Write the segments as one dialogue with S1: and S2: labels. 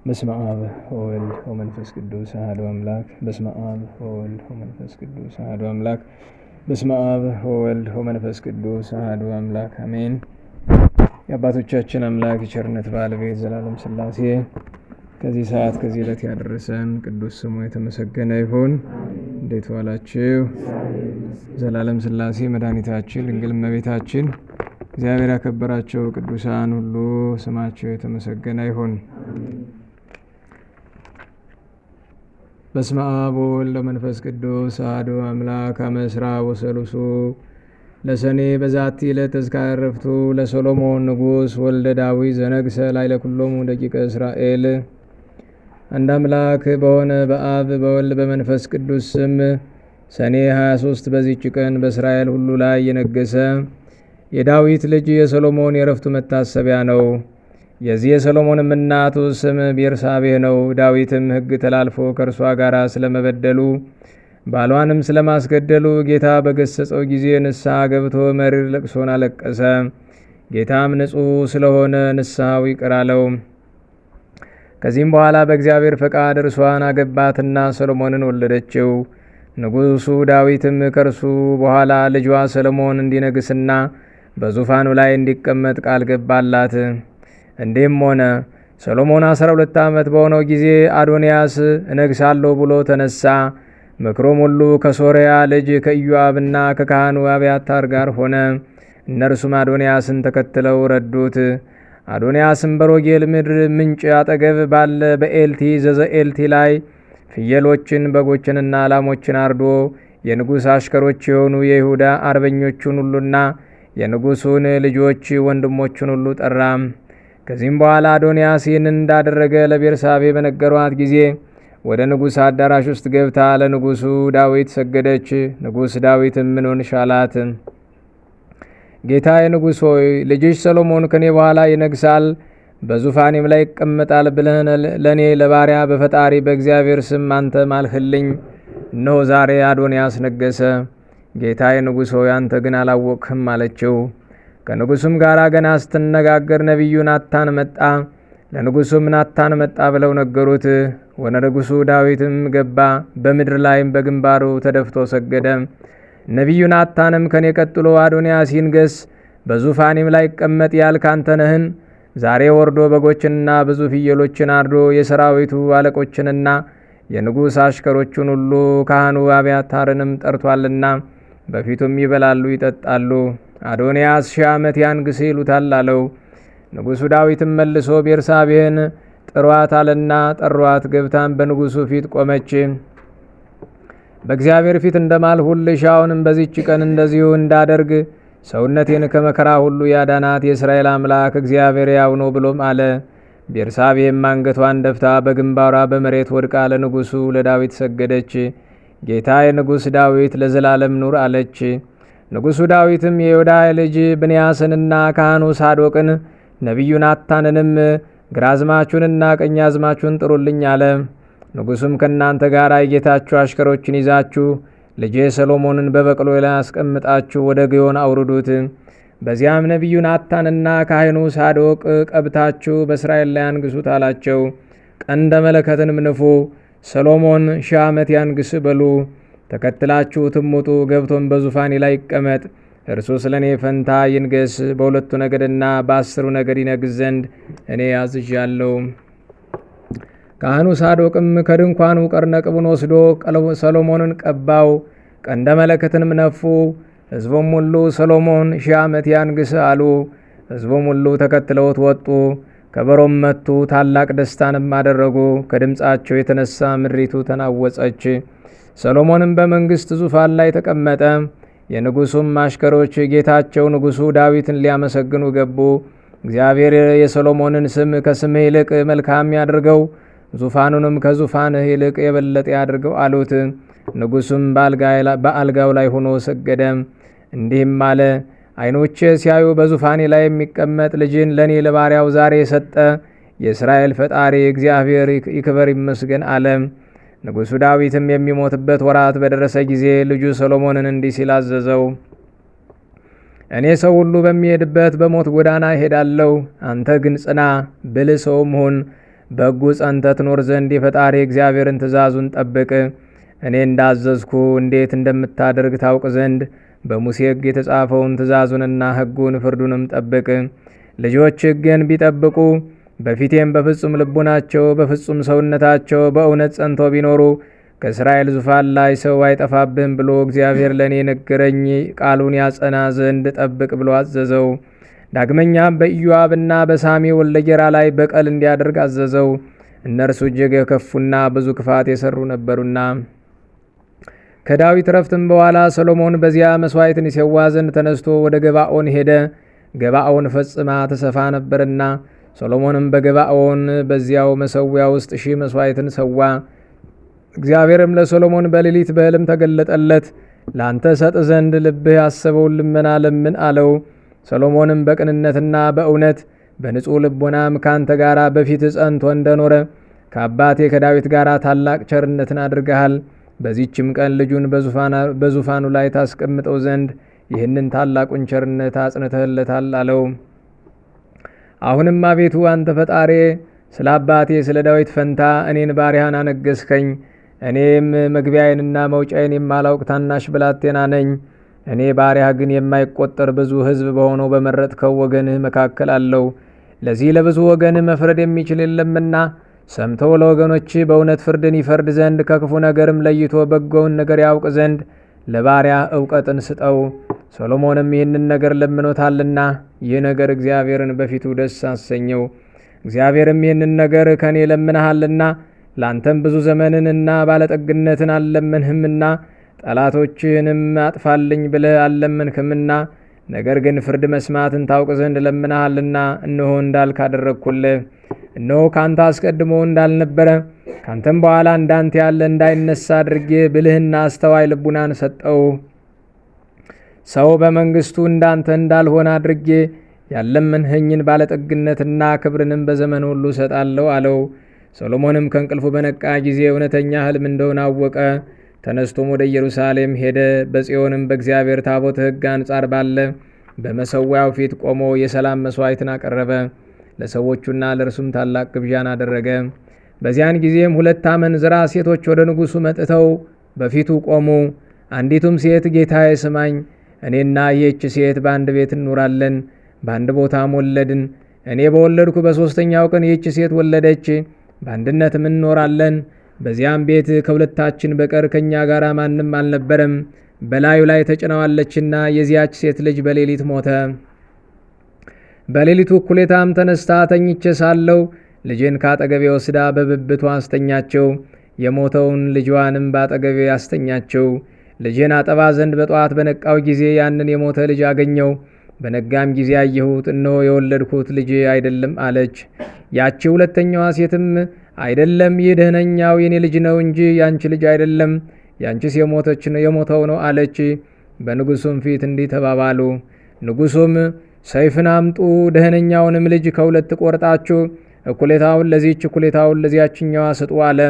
S1: በስመ አብ ወወልድ ወመንፈስ ቅዱስ አሐዱ አምላክ። በስመ አብ ወወልድ ወመንፈስ ቅዱስ አሐዱ አምላክ። በስመ አብ ወወልድ ወመንፈስ ቅዱስ አሐዱ አምላክ አሜን። የአባቶቻችን አምላክ የቸርነት ባለቤት ዘላለም ሥላሴ ከዚህ ሰዓት ከዚህ ዕለት ያደረሰን ቅዱስ ስሙ የተመሰገነ ይሁን። እንዴት ዋላችሁ? ዘላለም ሥላሴ መድኃኒታችን ድንግል እመቤታችን እግዚአብሔር ያከበራቸው ቅዱሳን ሁሉ ስማቸው የተመሰገነ ይሁን። በስመ አብ ወወልድ ወመንፈስ ቅዱስ አሐዱ አምላክ አመ ዕስራ ወሠሉሱ ለሰኔ በዛቲ ዕለት ተዝካረ ዕረፍቱ ለሰሎሞን ንጉሥ ወልደ ዳዊት ዘነግሠ ላዕለ ኩሎሙ ደቂቀ እስራኤል። አንድ አምላክ በሆነ በአብ በወልድ በመንፈስ ቅዱስ ስም ሰኔ 23 በዚህች ቀን በእስራኤል ሁሉ ላይ የነገሰ የዳዊት ልጅ የሰሎሞን የዕረፍቱ መታሰቢያ ነው። የዚህ የሰሎሞንም እናቱ ስም ቤርሳቤህ ነው። ዳዊትም ሕግ ተላልፎ ከእርሷ ጋር ስለመበደሉ ባሏንም ስለማስገደሉ ጌታ በገሰጸው ጊዜ ንስሐ ገብቶ መሪር ለቅሶን አለቀሰ። ጌታም ንጹሕ ስለሆነ ንስሐው ይቅር አለው። ከዚህም በኋላ በእግዚአብሔር ፈቃድ እርሷን አገባትና ሰሎሞንን ወለደችው። ንጉሡ ዳዊትም ከእርሱ በኋላ ልጇ ሰሎሞን እንዲነግስና በዙፋኑ ላይ እንዲቀመጥ ቃል ገባላት። እንዲህም ሆነ። ሰሎሞን 12 ዓመት በሆነው ጊዜ አዶንያስ እነግሳለሁ ብሎ ተነሳ። ምክሩም ሁሉ ከሶርያ ልጅ ከኢዮአብና ከካህኑ አብያታር ጋር ሆነ። እነርሱም አዶንያስን ተከትለው ረዱት። አዶንያስም በሮጌል ምድር ምንጭ አጠገብ ባለ በኤልቲ ዘዘኤልቲ ላይ ፍየሎችን በጎችንና ላሞችን አርዶ የንጉሥ አሽከሮች የሆኑ የይሁዳ አርበኞቹን ሁሉና የንጉሡን ልጆች ወንድሞቹን ሁሉ ጠራ። ከዚህም በኋላ አዶንያስ ይህንን እንዳደረገ ለቤርሳቤ በነገሯት ጊዜ ወደ ንጉሥ አዳራሽ ውስጥ ገብታ ለንጉሡ ዳዊት ሰገደች። ንጉሥ ዳዊትም ምን ሆንሽ አላት። ጌታዬ ንጉሥ ሆይ ልጅሽ ሰሎሞን ከኔ በኋላ ይነግሳል፣ በዙፋኔም ላይ ይቀመጣል ብለህ ለእኔ ለባሪያ በፈጣሪ በእግዚአብሔር ስም አንተ ማልህልኝ። እነሆ ዛሬ አዶንያስ ነገሰ። ጌታዬ ንጉሥ ሆይ አንተ ግን አላወቅህም አለችው። ከንጉሡም ጋር ገና ስትነጋገር ነቢዩ ናታን መጣ። ለንጉሡም ናታን መጣ ብለው ነገሩት። ወደ ንጉሡ ዳዊትም ገባ፣ በምድር ላይም በግንባሩ ተደፍቶ ሰገደ። ነቢዩ ናታንም ከኔ ቀጥሎ አዶንያስ ይንገስ፣ በዙፋኔም ላይ ይቀመጥ ያልክ አንተ ነህን? ዛሬ ወርዶ በጎችንና ብዙ ፍየሎችን አርዶ የሰራዊቱ አለቆችንና የንጉሥ አሽከሮቹን ሁሉ ካህኑ አብያታርንም ጠርቷልና በፊቱም ይበላሉ ይጠጣሉ። አዶንያስ 1000 ዓመት ያንግስ ይሉታል አለው። ንጉሡ ዳዊትም መልሶ ቤርሳቤህን ጥሯት አለና ጠሯት። ገብታም በንጉሡ ፊት ቆመች። በእግዚአብሔር ፊት እንደማልሁልሽ አሁንም በዚች ቀን እንደዚሁ እንዳደርግ ሰውነቴን ከመከራ ሁሉ ያዳናት የእስራኤል አምላክ እግዚአብሔር ያው ነው ብሎም አለ። ቤርሳቤህም አንገቷን ደፍታ በግንባሯ በመሬት ወድቃ ለንጉሡ ለዳዊት ሰገደች። ጌታ የንጉሥ ዳዊት ለዘላለም ኑር አለች። ንጉሡ ዳዊትም የዮዳሄ ልጅ ብንያስንና ካህኑ ሳዶቅን ነቢዩ ናታንንም ግራዝማችሁንና ቀኛዝማችሁን ጥሩልኝ አለ። ንጉሡም ከእናንተ ጋር የጌታችሁ አሽከሮችን ይዛችሁ ልጄ ሰሎሞንን በበቅሎ ላይ አስቀምጣችሁ ወደ ግዮን አውርዱት። በዚያም ነቢዩ ናታንና ካህኑ ሳዶቅ ቀብታችሁ በእስራኤል ላይ አንግሱት አላቸው። ቀንደ መለከትንም ንፉ፣ ሰሎሞን 1000 ዓመት ያንግስ በሉ። ተከትላችሁትም ውጡ፣ ገብቶም በዙፋኔ ላይ ይቀመጥ። እርሱ ስለ እኔ ፈንታ ይንገስ፣ በሁለቱ ነገድና በ10ሩ ነገድ ይነግስ ዘንድ እኔ አዝዣለሁ። ካህኑ ሳዶቅም ከድንኳኑ ቀርነቅቡን ወስዶ ሰሎሞንን ቀባው። ቀንደ መለከትንም ነፉ። ሕዝቡም ሁሉ ሰሎሞን 1000 ዓመት ያንግስ አሉ። ሕዝቡም ሁሉ ተከትለውት ወጡ። ከበሮም መቱ፣ ታላቅ ደስታንም አደረጉ። ከድምፃቸው የተነሳ ምድሪቱ ተናወጸች። ሰሎሞንም በመንግሥት ዙፋን ላይ ተቀመጠ። የንጉሡም አሽከሮች ጌታቸው ንጉሡ ዳዊትን ሊያመሰግኑ ገቡ። እግዚአብሔር የሰሎሞንን ስም ከስምህ ይልቅ መልካም ያድርገው፣ ዙፋኑንም ከዙፋንህ ይልቅ የበለጠ ያድርገው አሉት። ንጉሡም በአልጋው ላይ ሆኖ ሰገደ፣ እንዲህም አለ። ዓይኖቼ ሲያዩ በዙፋኔ ላይ የሚቀመጥ ልጅን ለእኔ ለባሪያው ዛሬ ሰጠ። የእስራኤል ፈጣሪ እግዚአብሔር ይክበር ይመስገን አለ። ንጉሡ ዳዊትም የሚሞትበት ወራት በደረሰ ጊዜ ልጁ ሰሎሞንን እንዲህ ሲል አዘዘው። እኔ ሰው ሁሉ በሚሄድበት በሞት ጎዳና እሄዳለሁ። አንተ ግን ጽና፣ ብልህ ሰውም ሁን። በሕጉ ጸንተህ ትኖር ዘንድ የፈጣሪ እግዚአብሔርን ትእዛዙን ጠብቅ። እኔ እንዳዘዝኩ እንዴት እንደምታደርግ ታውቅ ዘንድ በሙሴ ሕግ የተጻፈውን ትእዛዙንና ሕጉን ፍርዱንም ጠብቅ። ልጆች ሕግን ቢጠብቁ በፊቴም በፍጹም ልቡናቸው በፍጹም ሰውነታቸው በእውነት ጸንቶ ቢኖሩ ከእስራኤል ዙፋን ላይ ሰው አይጠፋብህም ብሎ እግዚአብሔር ለእኔ ነገረኝ። ቃሉን ያጸና ዘንድ ጠብቅ ብሎ አዘዘው። ዳግመኛም በኢዮአብና በሳሚ ወልደ ጌራ ላይ በቀል እንዲያደርግ አዘዘው። እነርሱ እጅግ የከፉና ብዙ ክፋት የሰሩ ነበሩና። ከዳዊት ረፍትም በኋላ ሰሎሞን በዚያ መሥዋዕትን ይሰዋ ዘንድ ተነስቶ ወደ ገባኦን ሄደ። ገባኦን ፈጽማ ተሰፋ ነበርና ሰሎሞንም በገባኦን በዚያው መሠዊያ ውስጥ 1000 መሥዋዕትን ሰዋ። እግዚአብሔርም ለሰሎሞን በሌሊት በሕልም ተገለጠለት። ላንተ ሰጥ ዘንድ ልብህ ያሰበውን ልመና ለምን አለው። ሰሎሞንም በቅንነትና በእውነት በንጹሕ ልቦናም ካንተ ጋር በፊት ጸንቶ እንደኖረ ከአባቴ ከዳዊት ጋር ታላቅ ቸርነትን አድርገሃል። በዚህችም ቀን ልጁን በዙፋኑ ላይ ታስቀምጠው ዘንድ ይህንን ታላቁን ቸርነት አጽንተህለታል አለው። አሁንም አቤቱ አንተ ፈጣሬ ስለ አባቴ ስለ ዳዊት ፈንታ እኔን ባሪያህን አነገስከኝ። እኔም መግቢያዬንና መውጫዬን የማላውቅ ታናሽ ብላቴና ነኝ። እኔ ባሪያህ ግን የማይቆጠር ብዙ ሕዝብ በሆነው በመረጥከው ወገንህ መካከል አለው። ለዚህ ለብዙ ወገንህ መፍረድ የሚችል የለምና ሰምተው ለወገኖች በእውነት ፍርድን ይፈርድ ዘንድ ከክፉ ነገርም ለይቶ በጎውን ነገር ያውቅ ዘንድ ለባሪያ እውቀትን ስጠው። ሰሎሞንም ይህንን ነገር ለምኖታልና ይህ ነገር እግዚአብሔርን በፊቱ ደስ አሰኘው። እግዚአብሔርም ይህንን ነገር ከእኔ ለምነሃልና ላንተም ብዙ ዘመንንና ባለጠግነትን አልለመንህምና ጠላቶችህንም አጥፋልኝ ብለህ አልለመንህምና ነገር ግን ፍርድ መስማትን ታውቅ ዘንድ ለምነሃልና እነሆ እንዳልክ አደረግኩልህ። እነሆ ካንተ አስቀድሞ እንዳልነበረ ካንተም በኋላ እንዳንተ ያለ እንዳይነሳ አድርጌ ብልህና አስተዋይ ልቡናን ሰጠው። ሰው በመንግስቱ እንዳንተ እንዳልሆነ አድርጌ ያለመንኸኝን ባለጠግነትና ክብርንም በዘመን ሁሉ ሰጣለሁ አለው። ሰሎሞንም ከእንቅልፉ በነቃ ጊዜ እውነተኛ ሕልም እንደሆነ አወቀ። ተነስቶም ወደ ኢየሩሳሌም ሄደ። በጽዮንም በእግዚአብሔር ታቦት ሕግ አንጻር ባለ በመሠዊያው ፊት ቆሞ የሰላም መሥዋዕትን አቀረበ። ለሰዎቹና ለእርሱም ታላቅ ግብዣን አደረገ። በዚያን ጊዜም 2 አመንዝራ ሴቶች ወደ ንጉሡ መጥተው በፊቱ ቆሙ። አንዲቱም ሴት ጌታዬ ስማኝ፣ እኔና ይህች ሴት በአንድ ቤት እንኖራለን፣ በአንድ ቦታም ወለድን። እኔ በወለድኩ በሦስተኛው ቀን ይህች ሴት ወለደች፣ በአንድነትም እንኖራለን። በዚያም ቤት ከሁለታችን በቀር ከእኛ ጋር ማንም አልነበረም። በላዩ ላይ ተጭነዋለችና የዚያች ሴት ልጅ በሌሊት ሞተ። በሌሊቱ እኩሌታም ተነስታ ተኝቼ ሳለው ልጄን ካጠገቤ ወስዳ በብብቷ አስተኛቸው። የሞተውን ልጇንም ባጠገቤ አስተኛቸው። ልጄን አጠባ ዘንድ በጠዋት በነቃው ጊዜ ያንን የሞተ ልጅ አገኘው። በነጋም ጊዜ አየሁት፣ እነሆ የወለድኩት ልጄ አይደለም አለች። ያቺ ሁለተኛዋ ሴትም አይደለም፣ ይህ ደህነኛው የኔ ልጅ ነው እንጂ ያንቺ ልጅ አይደለም፣ ያንቺስ የሞተው ነው አለች። በንጉሡም ፊት እንዲህ ተባባሉ። ንጉሡም ሰይፍን አምጡ፣ ደህነኛውንም ልጅ ከሁለት ቆርጣችሁ እኩሌታውን ለዚህች እኩሌታውን ለዚያችኛዋ ስጡ አለ።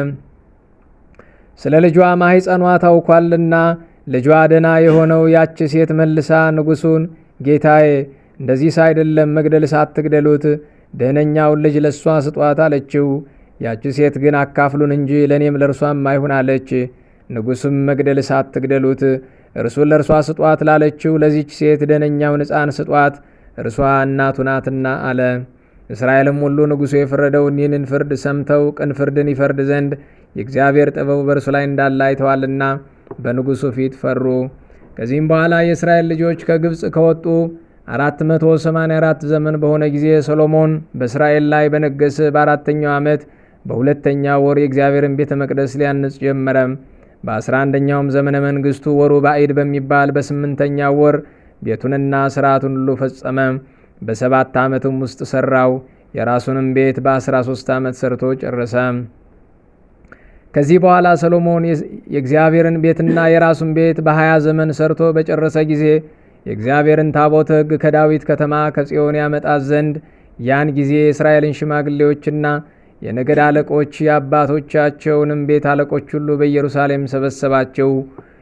S1: ስለ ልጇ ማኅፀኗ ታውኳልና ልጇ ደና የሆነው ያች ሴት መልሳ ንጉሡን ጌታዬ፣ እንደዚህ ሳይደለም መግደልስ አትግደሉት፣ ደህነኛውን ልጅ ለእሷ ስጧት አለችው። ያች ሴት ግን አካፍሉን እንጂ ለእኔም ለእርሷም አይሁን አለች። ንጉሡም መግደልስ አትግደሉት፣ እርሱን ለእርሷ ስጧት ላለችው ለዚች ሴት ደህነኛውን ሕፃን ስጧት፣ እርሷ እናቱ ናትና አለ። እስራኤልም ሁሉ ንጉሡ የፈረደውን ይህንን ፍርድ ሰምተው ቅን ፍርድን ይፈርድ ዘንድ የእግዚአብሔር ጥበቡ በእርሱ ላይ እንዳለ አይተዋልና በንጉሡ ፊት ፈሩ። ከዚህም በኋላ የእስራኤል ልጆች ከግብፅ ከወጡ 484 ዘመን በሆነ ጊዜ ሰሎሞን በእስራኤል ላይ በነገሰ በ4ኛው ዓመት በ2ኛው ወር የእግዚአብሔርን ቤተ መቅደስ ሊያንጽ ጀመረ። በ11ኛውም ዘመነ መንግስቱ ወሩ ባዒድ በሚባል በ8ኛው ወር ቤቱንና ስርዓቱን ሁሉ ፈጸመ። በ7 ዓመትም ውስጥ ሰራው። የራሱንም ቤት በ13 ዓመት ሰርቶ ጨረሰ። ከዚህ በኋላ ሰሎሞን የእግዚአብሔርን ቤትና የራሱን ቤት በ20 ዘመን ሰርቶ በጨረሰ ጊዜ የእግዚአብሔርን ታቦት ሕግ ከዳዊት ከተማ ከጽዮን ያመጣት ዘንድ ያን ጊዜ የእስራኤልን ሽማግሌዎችና የነገድ አለቆች የአባቶቻቸውንም ቤት አለቆች ሁሉ በኢየሩሳሌም ሰበሰባቸው።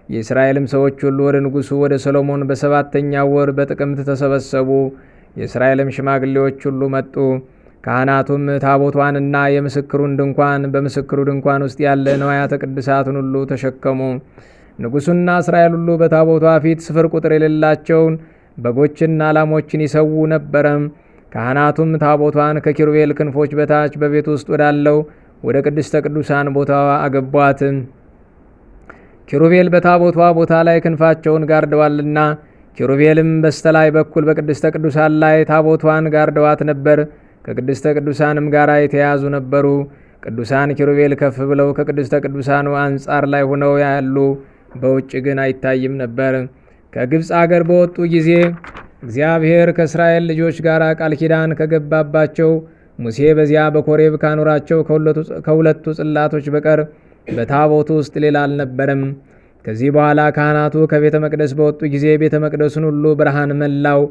S1: የእስራኤልም ሰዎች ሁሉ ወደ ንጉሡ ወደ ሰሎሞን በ7ኛው ወር በጥቅምት ተሰበሰቡ። የእስራኤልም ሽማግሌዎች ሁሉ መጡ። ካህናቱም ታቦቷንና የምስክሩን ድንኳን በምስክሩ ድንኳን ውስጥ ያለ ነዋያተ ቅድሳትን ሁሉ ተሸከሙ። ንጉሡና እስራኤል ሁሉ በታቦቷ ፊት ስፍር ቁጥር የሌላቸውን በጎችና ላሞችን ይሰዉ ነበረ። ካህናቱም ታቦቷን ከኪሩቤል ክንፎች በታች በቤት ውስጥ ወዳለው ወደ ቅድስተ ቅዱሳን ቦታዋ አገቧት። ኪሩቤል በታቦቷ ቦታ ላይ ክንፋቸውን ጋርደዋልና፣ ኪሩቤልም በስተላይ በኩል በቅድስተ ቅዱሳን ላይ ታቦቷን ጋርደዋት ነበር። ከቅድስተ ቅዱሳንም ጋር የተያዙ ነበሩ። ቅዱሳን ኪሩቤል ከፍ ብለው ከቅድስተ ቅዱሳኑ አንጻር ላይ ሆነው ያሉ፣ በውጭ ግን አይታይም ነበር። ከግብፅ አገር በወጡ ጊዜ እግዚአብሔር ከእስራኤል ልጆች ጋር ቃል ኪዳን ከገባባቸው ሙሴ በዚያ በኮሬብ ካኖራቸው ከሁለቱ ጽላቶች በቀር በታቦቱ ውስጥ ሌላ አልነበረም። ከዚህ በኋላ ካህናቱ ከቤተ መቅደስ በወጡ ጊዜ ቤተ መቅደሱን ሁሉ ብርሃን መላው።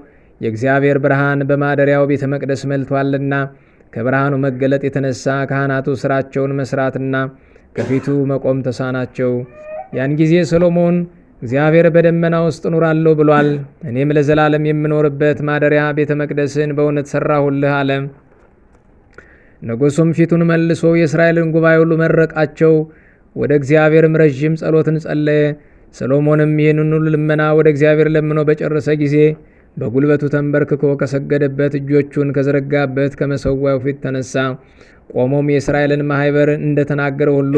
S1: የእግዚአብሔር ብርሃን በማደሪያው ቤተ መቅደስ መልቷልና፣ ከብርሃኑ መገለጥ የተነሳ ካህናቱ ስራቸውን መስራትና ከፊቱ መቆም ተሳናቸው። ያን ጊዜ ሰሎሞን እግዚአብሔር በደመና ውስጥ እኖራለሁ ብሏል፣ እኔም ለዘላለም የምኖርበት ማደሪያ ቤተ መቅደስን በእውነት ሰራሁልህ አለ። ንጉሡም ፊቱን መልሶ የእስራኤልን ጉባኤ ሁሉ መረቃቸው። ወደ እግዚአብሔርም ረዥም ጸሎትን ጸለየ። ሰሎሞንም ይህንን ሁሉ ልመና ወደ እግዚአብሔር ለምኖ በጨረሰ ጊዜ በጉልበቱ ተንበርክኮ ከሰገደበት እጆቹን ከዘረጋበት ከመሰዊያው ፊት ተነሳ። ቆሞም የእስራኤልን ማኅበር እንደተናገረ ሁሉ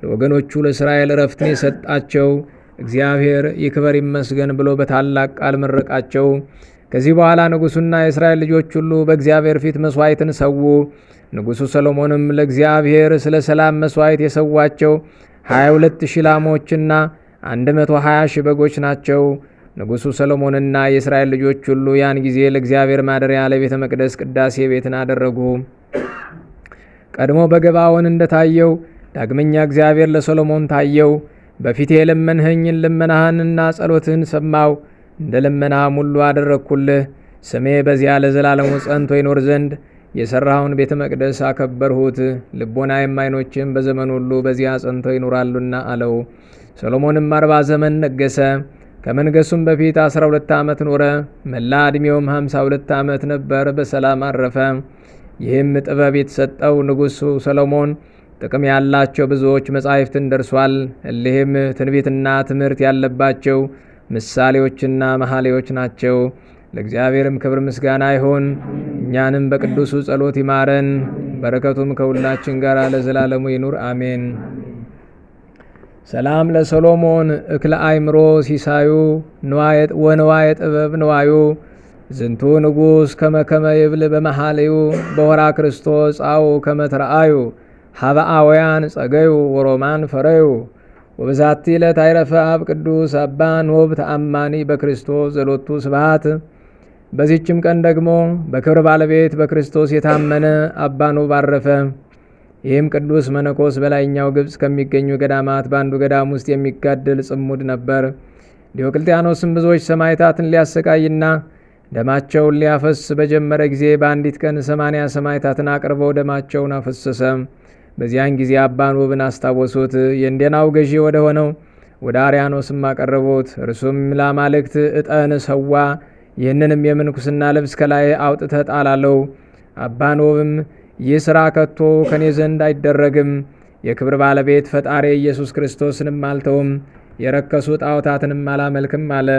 S1: ለወገኖቹ ለእስራኤል ዕረፍትን የሰጣቸው እግዚአብሔር ይክበር ይመስገን ብሎ በታላቅ ቃል መረቃቸው። ከዚህ በኋላ ንጉሡና የእስራኤል ልጆች ሁሉ በእግዚአብሔር ፊት መሥዋዕትን ሰዉ። ንጉሡ ሰሎሞንም ለእግዚአብሔር ስለ ሰላም መሥዋዕት የሰዋቸው 22,000 ላሞችና 120,000 በጎች ናቸው። ንጉሡ ሰሎሞንና የእስራኤል ልጆች ሁሉ ያን ጊዜ ለእግዚአብሔር ማደሪያ ለቤተ መቅደስ ቅዳሴ ቤትን አደረጉ። ቀድሞ በገባዖን እንደታየው ዳግመኛ እግዚአብሔር ለሰሎሞን ታየው። በፊቴ የለመንኸኝን ልመናህንና ጸሎትህን ሰማው፣ እንደ ልመናህም ሁሉ አደረግኩልህ። ስሜ በዚያ ለዘላለሙ ጸንቶ ይኖር ዘንድ የሠራኸውን ቤተ መቅደስ አከበርሁት። ልቦናዬም ዓይኖችም በዘመን ሁሉ በዚያ ጸንተው ይኖራሉና አለው። ሰሎሞንም 40 ዘመን ነገሰ። ከመንገሱም በፊት 12 ዓመት ኖረ። መላ ዕድሜውም 52 ዓመት ነበር። በሰላም አረፈ። ይህም ጥበብ የተሰጠው ንጉሡ ሰሎሞን ጥቅም ያላቸው ብዙዎች መጻሕፍትን ደርሷል። እሊህም ትንቢትና ትምህርት ያለባቸው ምሳሌዎችና መሐሌዎች ናቸው። ለእግዚአብሔርም ክብር ምስጋና ይሁን። እኛንም በቅዱሱ ጸሎት ይማረን፣ በረከቱም ከሁላችን ጋር ለዘላለሙ ይኑር አሜን። ሰላም ለሰሎሞን እክለ አእምሮ ሲሳዩ ወንዋየ ጥበብ ንዋዩ ዝንቱ ንጉሥ ከመከመ ይብል በመሐልዩ በወራ ክርስቶስ ጻኡ ከመትረአዩ ሀበአውያን ጸገዩ ወሮማን ፈረዩ ወበዛቲ ዕለት አይረፈ አብ ቅዱስ አባ ኖብ ተአማኒ በክርስቶስ ዘሎቱ ስብሐት። በዚህችም ቀን ደግሞ በክብር ባለቤት በክርስቶስ የታመነ አባ ኖብ አረፈ። ይህም ቅዱስ መነኮስ በላይኛው ግብፅ ከሚገኙ ገዳማት በአንዱ ገዳም ውስጥ የሚጋደል ጽሙድ ነበር። ዲዮቅልጥያኖስም ብዙዎች ሰማዕታትን ሊያሰቃይና ደማቸውን ሊያፈስ በጀመረ ጊዜ በአንዲት ቀን 80 ሰማዕታትን አቅርበው ደማቸውን አፈሰሰ። በዚያን ጊዜ አባ ኖብን አስታወሱት። የእንዴናው ገዢ ወደ ሆነው ወደ አርያኖስም አቀረቡት። እርሱም ለአማልክት ዕጣን ሰዋ፣ ይህንንም የምንኩስና ልብስ ከላይ አውጥተ ጣላለው። አባ ኖብም ይህ ሥራ ከቶ ከኔ ዘንድ አይደረግም፣ የክብር ባለቤት ፈጣሪ ኢየሱስ ክርስቶስንም አልተውም፣ የረከሱ ጣዖታትንም አላመልክም አለ።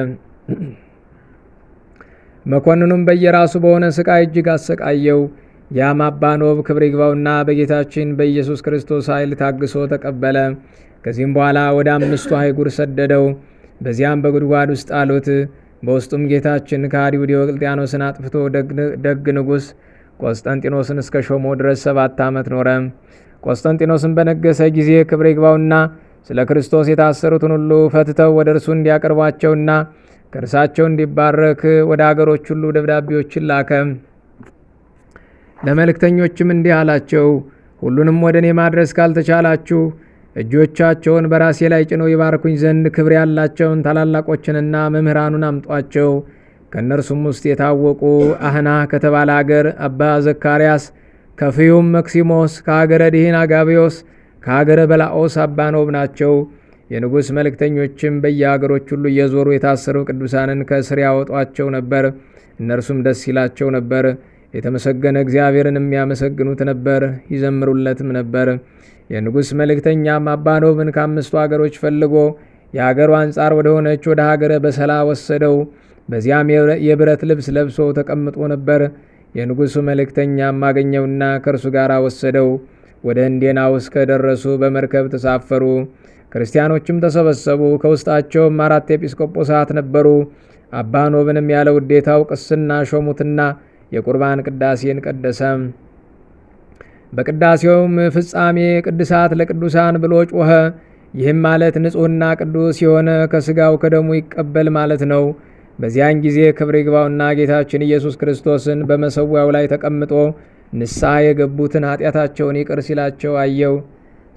S1: መኮንኑም በየራሱ በሆነ ስቃይ እጅግ አሰቃየው። ያም አባ ኖብ ክብር ይግባውና በጌታችን በኢየሱስ ክርስቶስ ኃይል ታግሶ ተቀበለ። ከዚህም በኋላ ወደ 5ቱ አህጉር ሰደደው። በዚያም በጉድጓድ ውስጥ አሉት። በውስጡም ጌታችን ከሃዲው ዲዮቅልጥያኖስን አጥፍቶ ደግ ንጉሥ ቆስጠንጢኖስን እስከ ሾሞ ድረስ 7 ዓመት ኖረ። ቆስጠንጢኖስን በነገሰ ጊዜ ክብር ይግባውና ስለ ክርስቶስ የታሰሩትን ሁሉ ፈትተው ወደ እርሱ እንዲያቀርቧቸውና ከእርሳቸው እንዲባረክ ወደ አገሮች ሁሉ ደብዳቤዎችን ላከ። ለመልእክተኞችም እንዲህ አላቸው፣ ሁሉንም ወደ እኔ ማድረስ ካልተቻላችሁ እጆቻቸውን በራሴ ላይ ጭነው ይባርኩኝ ዘንድ ክብር ያላቸውን ታላላቆችንና መምህራኑን አምጧቸው። ከእነርሱም ውስጥ የታወቁ አህና ከተባለ አገር አባ ዘካርያስ፣ ከፍዩም መክሲሞስ፣ ከአገረ ዲሂን አጋቢዮስ፣ ከአገረ በላኦስ አባ ኖብ ናቸው። የንጉሥ መልእክተኞችም በየአገሮች ሁሉ እየዞሩ የታሰሩ ቅዱሳንን ከእስር ያወጧቸው ነበር። እነርሱም ደስ ይላቸው ነበር። የተመሰገነ እግዚአብሔርንም ያመሰግኑት ነበር፣ ይዘምሩለትም ነበር። የንጉሥ መልእክተኛም አባ ኖብን ከ5 አገሮች ፈልጎ የአገሩ አንጻር ወደ ሆነች ወደ ሀገረ በሰላ ወሰደው። በዚያም የብረት ልብስ ለብሶ ተቀምጦ ነበር። የንጉሡ መልእክተኛም አገኘውና ከእርሱ ጋር ወሰደው። ወደ እንዴናውስ ከደረሱ በመርከብ ተሳፈሩ። ክርስቲያኖችም ተሰበሰቡ። ከውስጣቸውም 4 ኤጲስቆጶሳት ነበሩ። አባ ኖብንም ያለ ውዴታው ቅስና ሾሙትና የቁርባን ቅዳሴን ቀደሰ። በቅዳሴውም ፍጻሜ ቅድሳት ለቅዱሳን ብሎ ጮኸ። ይህም ማለት ንጹሕና ቅዱስ የሆነ ከሥጋው ከደሙ ይቀበል ማለት ነው። በዚያን ጊዜ ክብር ይግባውና ጌታችን ኢየሱስ ክርስቶስን በመሰዊያው ላይ ተቀምጦ ንስሐ የገቡትን ኃጢአታቸውን ይቅር ሲላቸው አየው።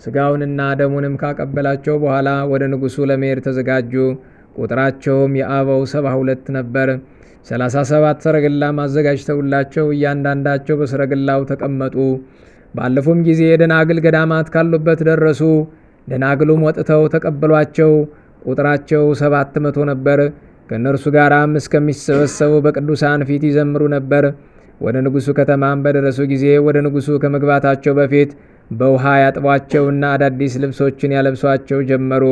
S1: ሥጋውንና ደሙንም ካቀበላቸው በኋላ ወደ ንጉሡ ለመሄድ ተዘጋጁ። ቁጥራቸውም የአበው 72 ነበር። 37 ሰረገላም አዘጋጅተውላቸው እያንዳንዳቸው በሰረገላው ተቀመጡ። ባለፉም ጊዜ የደናግል ገዳማት ካሉበት ደረሱ። ደናግሉም ወጥተው ተቀበሏቸው። ቁጥራቸው 700 ነበር። ከእነርሱ ጋራም እስከሚሰበሰቡ በቅዱሳን ፊት ይዘምሩ ነበር። ወደ ንጉሡ ከተማም በደረሱ ጊዜ ወደ ንጉሡ ከመግባታቸው በፊት በውሃ ያጥቧቸውና አዳዲስ ልብሶችን ያለብሷቸው ጀመሩ።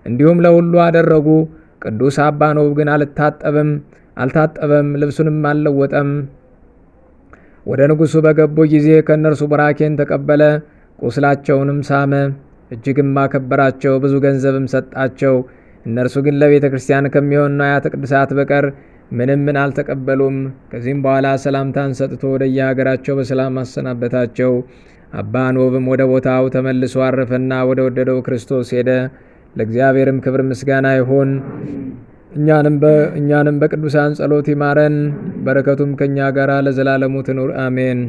S1: እንዲሁም ለሁሉ አደረጉ። ቅዱስ አባ ኖብ ግን አልታጠበም፣ ልብሱንም አልለወጠም። ወደ ንጉሡ በገቡ ጊዜ ከእነርሱ ቡራኬን ተቀበለ። ቁስላቸውንም ሳመ፣ እጅግም አከበራቸው፣ ብዙ ገንዘብም ሰጣቸው። እነርሱ ግን ለቤተ ክርስቲያን ከሚሆን ንዋያተ ቅድሳት በቀር ምንም አልተቀበሉም። ከዚህም በኋላ ሰላምታን ሰጥቶ ወደ የሀገራቸው በሰላም አሰናበታቸው። አባ ኖብም ወደ ቦታው ተመልሶ አረፈና ወደ ወደደው ክርስቶስ ሄደ። ለእግዚአብሔርም ክብር ምስጋና ይሁን። እኛንም በቅዱሳን ጸሎት ይማረን፣ በረከቱም ከእኛ ጋር ለዘላለሙ ትኑር አሜን።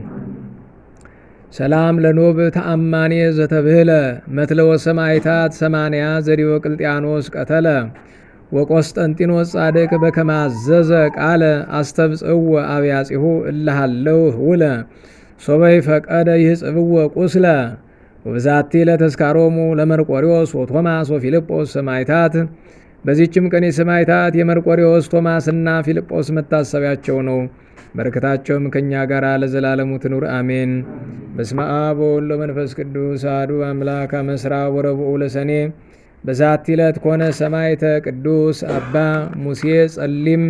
S1: ሰላም ለኖብ ተአማኔ ዘተብህለ መትለወ ሰማይታት 80 ዘዲዮቅልጥያኖስ ቀተለ ወቆስጠንጢኖስ ጻድቅ በከማዘዘ ቃለ አስተብጽው አብያጺሁ እልሃለው ውለ ሶበይ ፈቀደ ይህጽብዎ ቁስለ ወብዛቲ ለተስካሮሙ ለመርቆሪዎስ ወቶማስ ወፊልጶስ ሰማይታት። በዚህችም ቀን የሰማይታት የመርቆሪዎስ ቶማስና ፊልጶስ መታሰቢያቸው ነው። በረከታቸውም ከእኛ ጋር ለዘላለሙ ትኑር አሜን። በስመ አብ ወወልድ ወመንፈስ ቅዱስ አሐዱ አምላክ አመስራ ወረብኡ ለሰኔ በዛቲ ዕለት ኮነ ሰማዕተ ቅዱስ አባ ሙሴ ጸሊም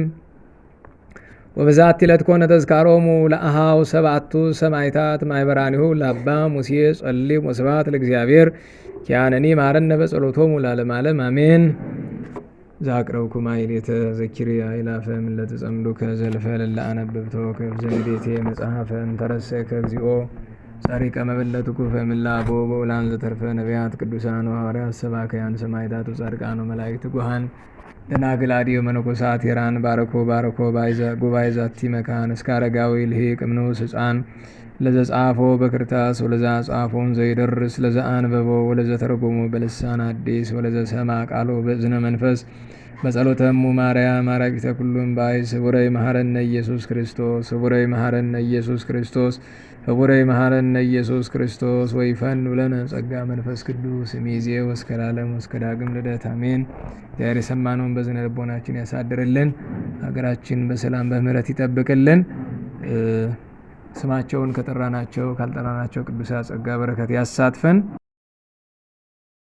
S1: ወበዛቲ ዕለት ኮነ ተዝካሮሙ ለአሃው 7ቱ ሰማዕታት ማኅበራኒሁ ለአባ ሙሴ ጸሊም ወስብሐት ለእግዚአብሔር ኪያነኒ ማረነ በጸሎቶሙ ለዓለመ ዓለም አሜን። ዛቅረብኩ ማይሌተ ዘኪሪ አይላፈ ምለተ ጸምዱከ ዘልፈ ለለአነብብቶ ከብዘንዴቴ መጽሐፈ እንተረሰከ እግዚኦ ጻሪቀ መበለቱ ኩፈ ምላቦ በውላን ዘተርፈ ነቢያት ቅዱሳን ሐዋርያት ሰባክያን ሰማዕታቱ ጻድቃን መላእክት ጉሃን ደናግል አድዮ መነኮሳት ሄራን ባረኮ ጉባኤ ዛቲ መካን እስከ አረጋዊ ልሂቅ እምንዑስ ሕፃን ለዘጻፎ በክርታስ ወለዛ ጻፎን ዘይደርስ ለዛ አንበቦ ወለዘ ተረጎሞ በልሳን አዲስ ወለዘ ሰማ ቃሎ በእዝነ መንፈስ በጸሎተሙ ማርያም አራቂተ ኩሉም ባይስ ህቡረይ መሐረነ ኢየሱስ ክርስቶስ ህቡረይ መሐረነ ኢየሱስ ክርስቶስ ህቡረይ መሐረነ ኢየሱስ ክርስቶስ ወይፈን ብለነ ጸጋ መንፈስ ቅዱስ ሚዜ ወስከ ለዓለም ወስከ ዳግም ልደት አሜን። ዛሬ የሰማነውን በዝነ ልቦናችን ያሳድርልን። ሀገራችን በሰላም በምህረት ይጠብቅልን። ስማቸውን ከጠራናቸው ካልጠራናቸው ቅዱሳን ጸጋ በረከት ያሳትፈን።